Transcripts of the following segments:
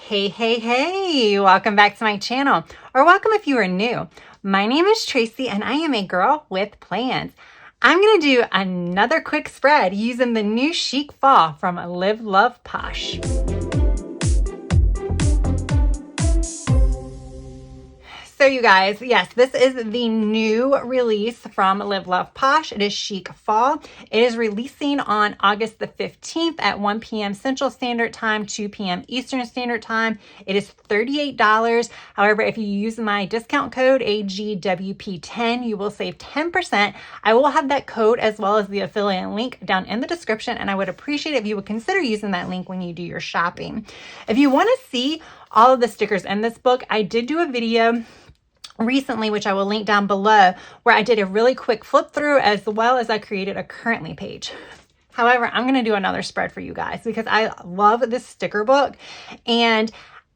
Hey, hey, hey, welcome back to my channel, or welcome if you are new. My name is Tracy and I am a girl with plans. I'm going to do another quick spread using the new Chic Fall from Love Posh. So you guys, yes, this is the new release from Love Posh. It is Chic Fall. It is releasing on August the 15th at 1 p.m. Central Standard Time, 2 p.m. Eastern Standard Time. It is $38. However, if you use my discount code AGWP10, you will save 10%. I will have that code as well as the affiliate link down in the description, and I would appreciate it if you would consider using that link when you do your shopping. If you want to see all of the stickers in this book, I did do a video recently, which I will link down below, where I did a really quick flip through as well as I created a currently page. However, I'm going to do another spread for you guys because I love this sticker book and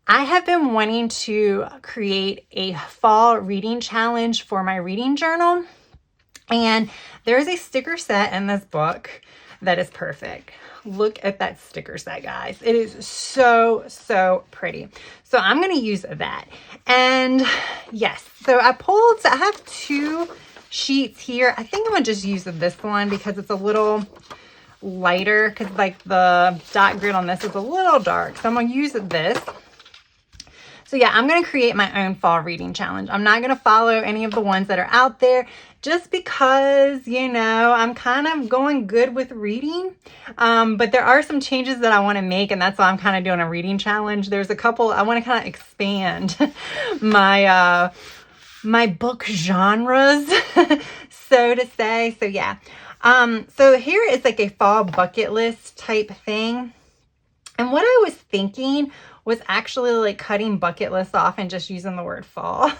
I have been wanting to create a fall reading challenge for my reading journal. And there is a sticker set in this book that is perfect. Look at that sticker set, guys. It is so pretty. So I'm going to use that. And yes, so I have two sheets here. I think I'm going to just use this one because it's a little lighter, because like the dot grid on this is a little dark. So I'm going to use this. So yeah, I'm going to create my own fall reading challenge. I'm not going to follow any of the ones that are out there just because, you know, I'm kind of going good with reading. But there are some changes that I want to make, and that's why I'm kind of doing a reading challenge. There's a couple, I want to kind of expand my, my book genres, so to say. So yeah. So here is like a fall bucket list type thing. And what I was thinking was actually like cutting bucket lists off and just using the word fall.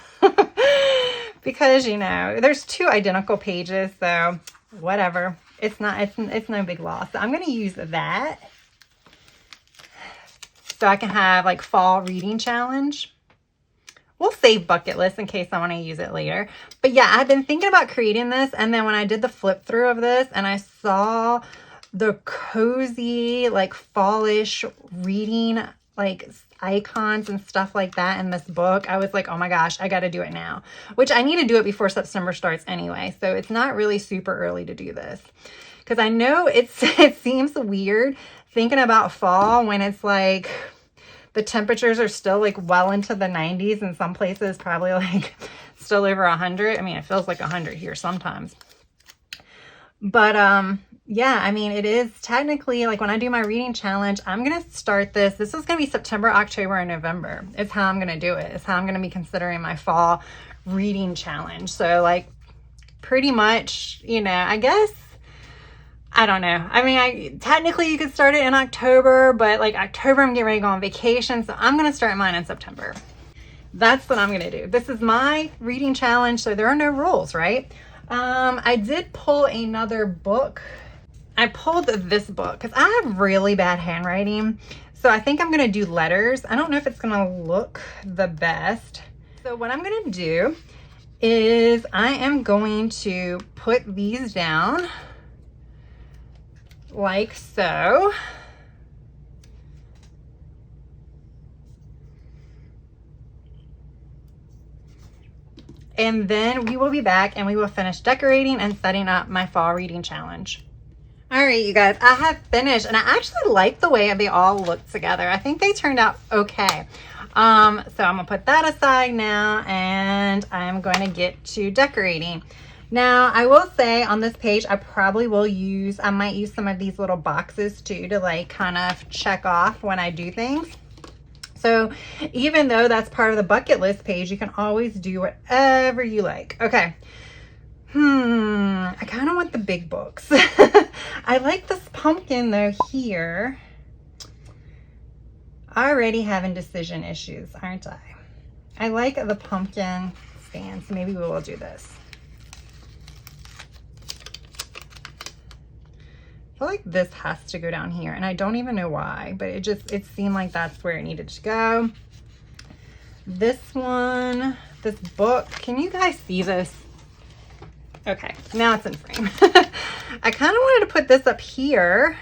Because, you know, there's two identical pages, so whatever. It's no big loss. So I'm going to use that so I can have like fall reading challenge. We'll save bucket list in case I want to use it later. But yeah, I've been thinking about creating this, and then when I did the flip through of this and I saw the cozy, like fallish reading, like icons and stuff like that in this book, I was like, oh my gosh, I got to do it now, which I need to do it before September starts anyway. So it's not really super early to do this, because I know it seems weird thinking about fall when it's like the temperatures are still like well into the 90s, and some places probably like still over 100. I mean, it feels like 100 here sometimes. But yeah, I mean, it is technically like when I do my reading challenge, I'm going to start this. This is going to be September, October, and November. It's how I'm going to do it. It's how I'm going to be considering my fall reading challenge. So like pretty much, you know, I guess, I don't know. I mean, technically you could start it in October, but like October, I'm getting ready to go on vacation. So I'm going to start mine in September. That's what I'm going to do. This is my reading challenge. So there are no rules, right? I did pull another book. I pulled this book because I have really bad handwriting. So I think I'm going to do letters. I don't know if it's going to look the best. So what I'm going to do is I am going to put these down like so. And then we will be back and we will finish decorating and setting up my fall reading challenge. All right, you guys, I have finished, and I actually like the way they all look together. I think they turned out okay. So I'm gonna put that aside now, and I'm going to get to decorating. Now, I will say on this page, I might use some of these little boxes too to like kind of check off when I do things. So even though that's part of the bucket list page, you can always do whatever you like. Okay. I kind of want the big books. I like this pumpkin though here. Already having decision issues, aren't I? I like the pumpkin stand, so maybe we will do this. I feel like this has to go down here, and I don't even know why, but it seemed like that's where it needed to go. This one, this book, can you guys see this? Okay, now it's in frame. I kind of wanted to put this up here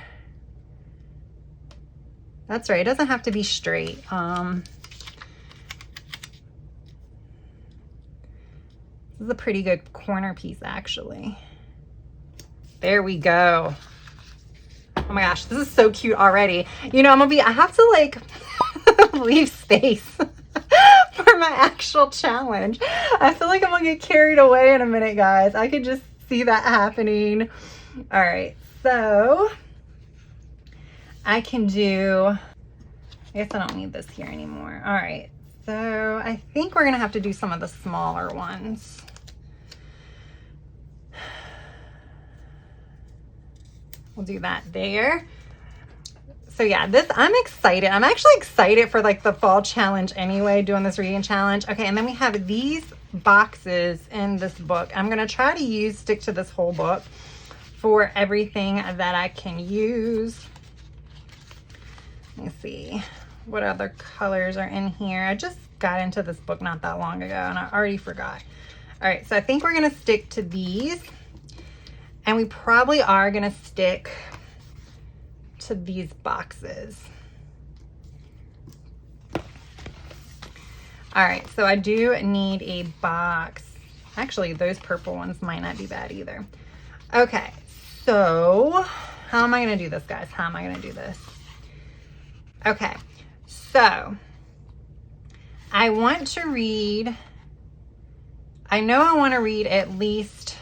That's right. It doesn't have to be straight. This is a pretty good corner piece, actually. There we go. Oh my gosh, this is so cute already. You know, I have to like leave space for my actual challenge. I feel like I'm gonna get carried away in a minute, guys. I could just see that happening. All right, so I can do, I guess I don't need this here anymore. All right, so I think we're gonna have to do some of the smaller ones. We'll do that there. So yeah, I'm excited. I'm actually excited for like the fall challenge anyway, doing this reading challenge. Okay, and then we have these boxes in this book. I'm gonna try to stick to this whole book for everything that I can use. Let me see what other colors are in here. I just got into this book not that long ago and I already forgot. All right, so I think we're gonna stick to these. And we probably are gonna stick to these boxes. All right, so I do need a box. Actually, those purple ones might not be bad either. Okay, so how am I gonna do this, guys? How am I gonna do this? Okay, so I want to read, I know I wanna read at least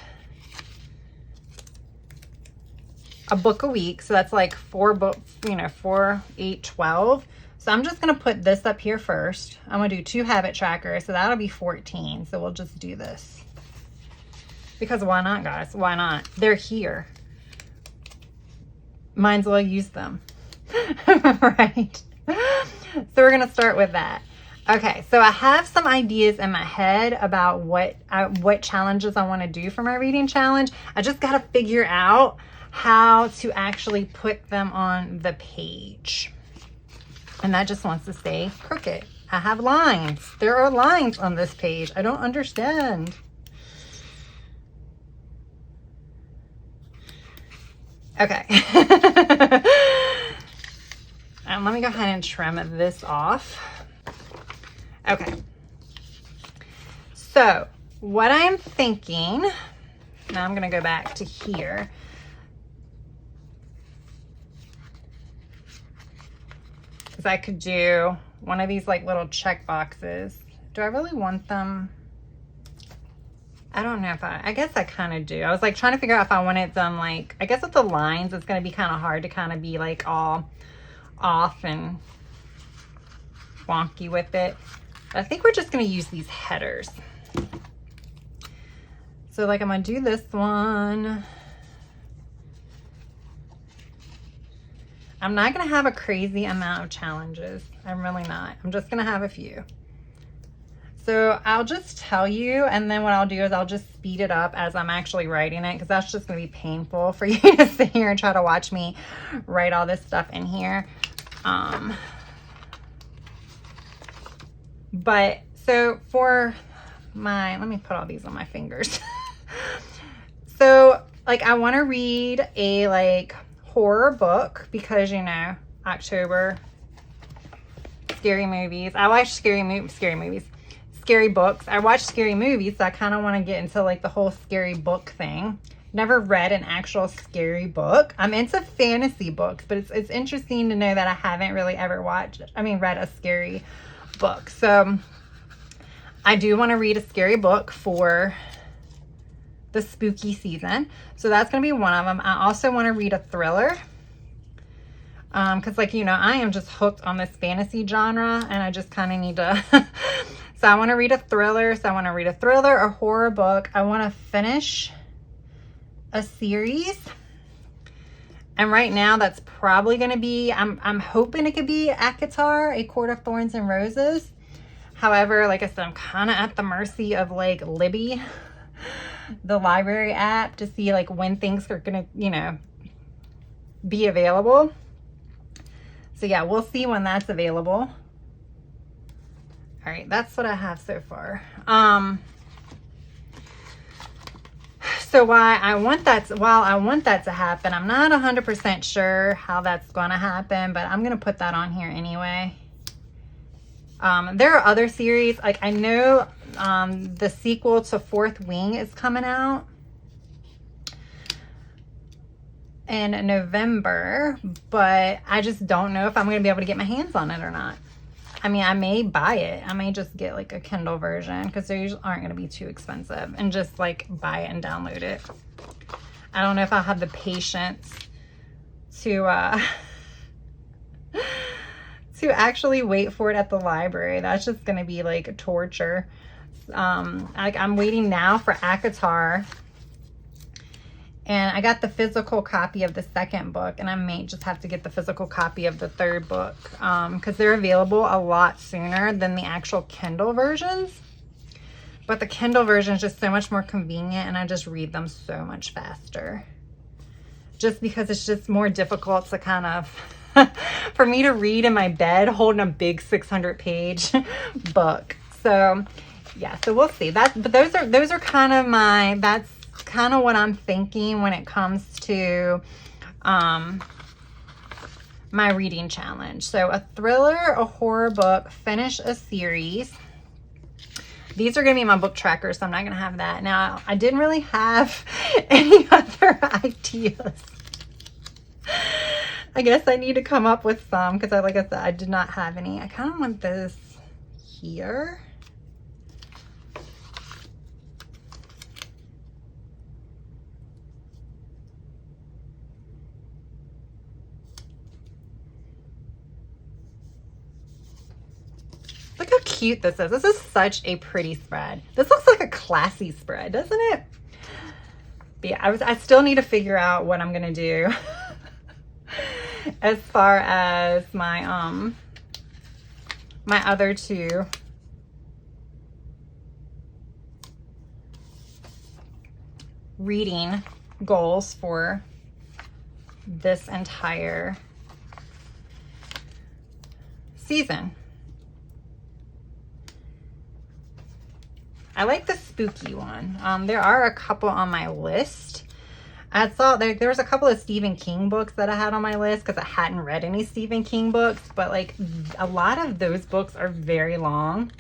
a book a week. So that's like 4 books, you know, 4, 8, 12. So I'm just going to put this up here first. I'm going to do 2 habit trackers. So that'll be 14. So we'll just do this. Because why not, guys? Why not? They're here. Might as well use them. Right? So we're going to start with that. Okay, so I have some ideas in my head about what challenges I want to do for my reading challenge. I just got to figure out how to actually put them on the page. And that just wants to stay crooked. I have lines. There are lines on this page. I don't understand. Okay. Let me go ahead and trim this off. Okay. So what I'm thinking, now I'm going to go back to here. I could do one of these like little check boxes. Do I really want them? I don't know if I guess I kind of do. I was like trying to figure out if I wanted them like, I guess with the lines, it's going to be kind of hard to kind of be like all off and wonky with it. But I think we're just going to use these headers. So like I'm going to do this one. I'm not going to have a crazy amount of challenges. I'm really not. I'm just going to have a few. So I'll just tell you, and then what I'll do is I'll just speed it up as I'm actually writing it, because that's just going to be painful for you to sit here and try to watch me write all this stuff in here. But so for my, let me put all these on my fingers. So like I want to read a like horror book because, you know, October, scary movies. I watch scary books. I watch scary movies, so I kind of want to get into like the whole scary book thing. Never read an actual scary book. I'm into fantasy books, but it's interesting to know that I haven't really ever read a scary book. So I do want to read a scary book for the spooky season. So that's going to be one of them. I also want to read a thriller. Because like, you know, I am just hooked on this fantasy genre and I just kind of need to, so I want to read a thriller. So I want to read a thriller, a horror book. I want to finish a series. And right now that's probably going to be, I'm hoping it could be ACOTAR, A Court of Thorns and Roses. However, like I said, I'm kind of at the mercy of like Libby, the library app, to see like when things are going to, you know, be available. So yeah, we'll see when that's available. All So So while I want that to happen, I'm not 100% sure how that's going to happen, but I'm going to put that on here anyway. There are other series, like I know the sequel to Fourth Wing is coming out in November, but I just don't know if I'm going to be able to get my hands on it or not. I mean, I may buy it. I may just get like a Kindle version because they usually aren't going to be too expensive, and just like buy it and download it. I don't know if I'll have the patience to to actually wait for it at the library. That's just going to be like torture. Like I'm waiting now for ACOTAR. And I got the physical copy of the second book, and I may just have to get the physical copy of the third book because they're available a lot sooner than the actual Kindle versions. But the Kindle version is just so much more convenient, and I just read them so much faster. Just because it's just more difficult to kind of, for me to read in my bed holding a big 600-page book. So yeah, so we'll see. But those are kind of that's kind of what I'm thinking when it comes to my reading challenge. So a thriller, a horror book, finish a series. These are going to be my book trackers, so I'm not going to have that. Now, I didn't really have any other ideas. I guess I need to come up with some because like I said, I did not have any. I kind of want this here. Look how cute this is. This is such a pretty spread. This looks like a classy spread, doesn't it? But yeah, I still need to figure out what I'm gonna do as far as my my other two reading goals for this entire season. I like the spooky one. There are a couple on my list. I saw there was a couple of Stephen King books that I had on my list because I hadn't read any Stephen King books, but like a lot of those books are very long.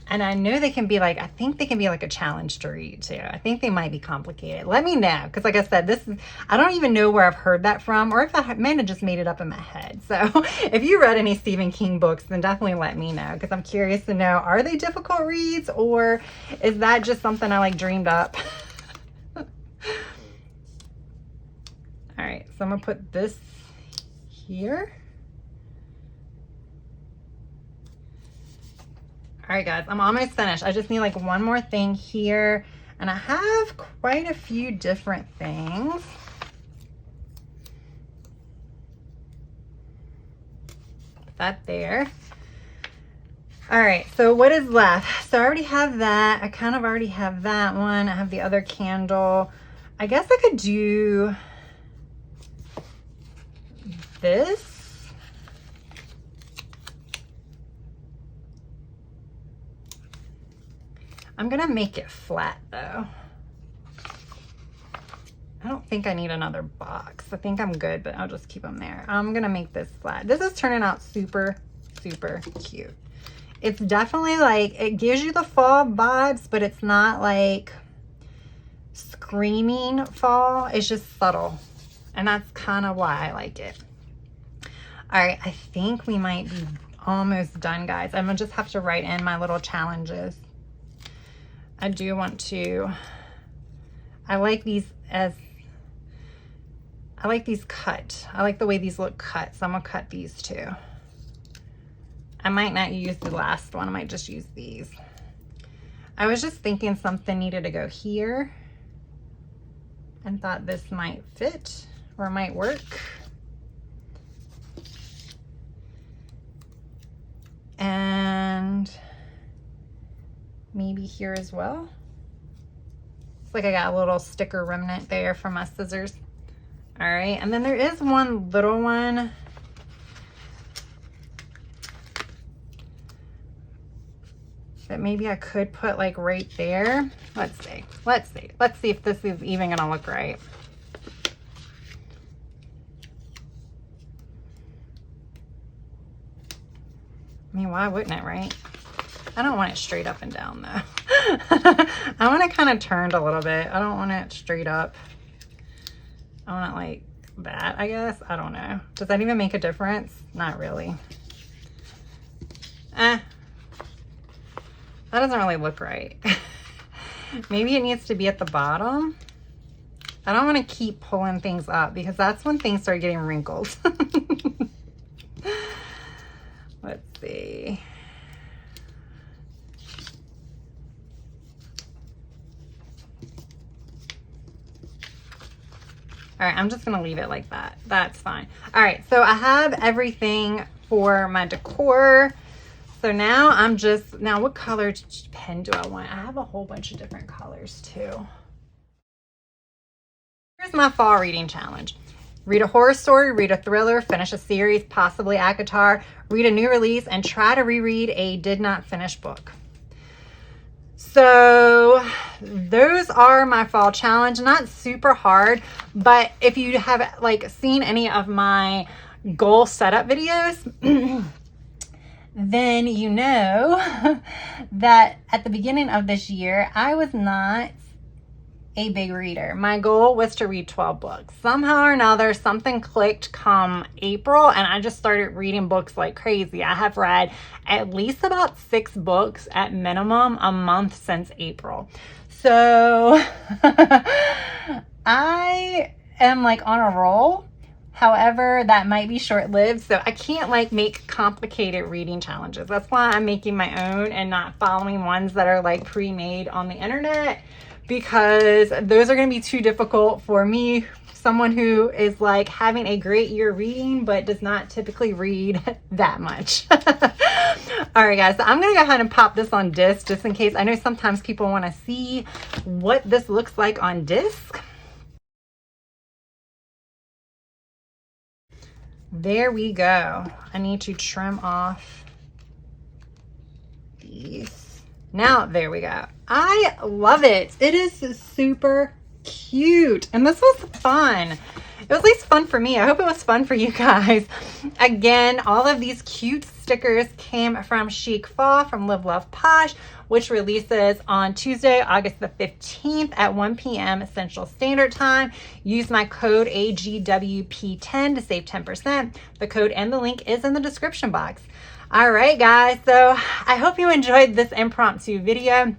And I know they can be like, I think they can be like a challenge to read too. I think they might be complicated. Let me know. Because like I said, I don't even know where I've heard that from, or if I might have just made it up in my head. So if you read any Stephen King books, then definitely let me know. Because I'm curious to know, are they difficult reads, or is that just something I like dreamed up? All right, so I'm going to put this here. All right, guys, I'm almost finished. I just need like one more thing here, and I have quite a few different things. Put that there. All right, so what is left? So I already have that. I kind of already have that one. I have the other candle. I guess I could do this. I'm gonna make it flat though. I don't think I need another box. I think I'm good, but I'll just keep them there. I'm gonna make this flat. This is turning out super, super cute. It's definitely like, it gives you the fall vibes, but it's not like screaming fall. It's just subtle. And that's kind of why I like it. All right, I think we might be almost done, guys. I'm gonna just have to write in my little challenges. I do want to, I like these cut. I like the way these look cut, so I'm gonna cut these too. I might not use the last one, I might just use these. I was just thinking something needed to go here and thought this might fit or might work. And maybe here as well. It's like I got a little sticker remnant there from my scissors. All right, and then there is one little one. that maybe I could put like right there. Let's see. Let's see if this is even gonna look right. I mean, why wouldn't it, right? I don't want it straight up and down though. I want it kind of turned a little bit. I don't want it straight up. I want it like that, I guess. I don't know. Does that even make a difference? Not really. That doesn't really look right. Maybe it needs to be at the bottom. I don't want to keep pulling things up because that's when things start getting wrinkled. Let's see. All right, I'm just gonna leave it like that. That's fine. All right, so I have everything for my decor. So now now what color pen do I want? I have a whole bunch of different colors too. Here's my fall reading challenge. Read a horror story, read a thriller, finish a series, possibly ACOTAR, read a new release, and try to reread a did not finish book. So those are my fall challenge. Not super hard, but if you have like seen any of my goal setup videos, then you know that at the beginning of this year, I was not a big reader. My goal was to read 12 books. Somehow or another, something clicked come April, and I just started reading books like crazy. I have read at least about 6 books at minimum a month since April. So I am like on a roll. However, that might be short-lived, so I can't like make complicated reading challenges. That's why I'm making my own and not following ones that are like pre-made on the internet, because those are going to be too difficult for me, someone who is like having a great year reading but does not typically read that much. All right, guys, so I'm going to go ahead and pop this on disc just in case. I know sometimes people want to see what this looks like on disc. There we go. I need to trim off these. Now, there we go. I love it. It is super cute. And this was fun. It was at least fun for me. I hope it was fun for you guys. Again, all of these cute stickers came from Chic Fall from Live Love Posh, which releases on Tuesday, August the 15th at 1 p.m. Central Standard Time. Use my code AGWP10 to save 10%. The code and the link is in the description box. All right, guys. So I hope you enjoyed this impromptu video.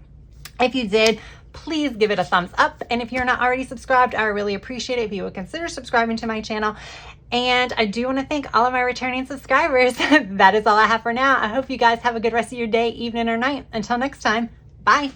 If you did, please give it a thumbs up. And if you're not already subscribed, I really appreciate it if you would consider subscribing to my channel. And I do want to thank all of my returning subscribers. That is all I have for now. I hope you guys have a good rest of your day, evening, or night. Until next time, bye.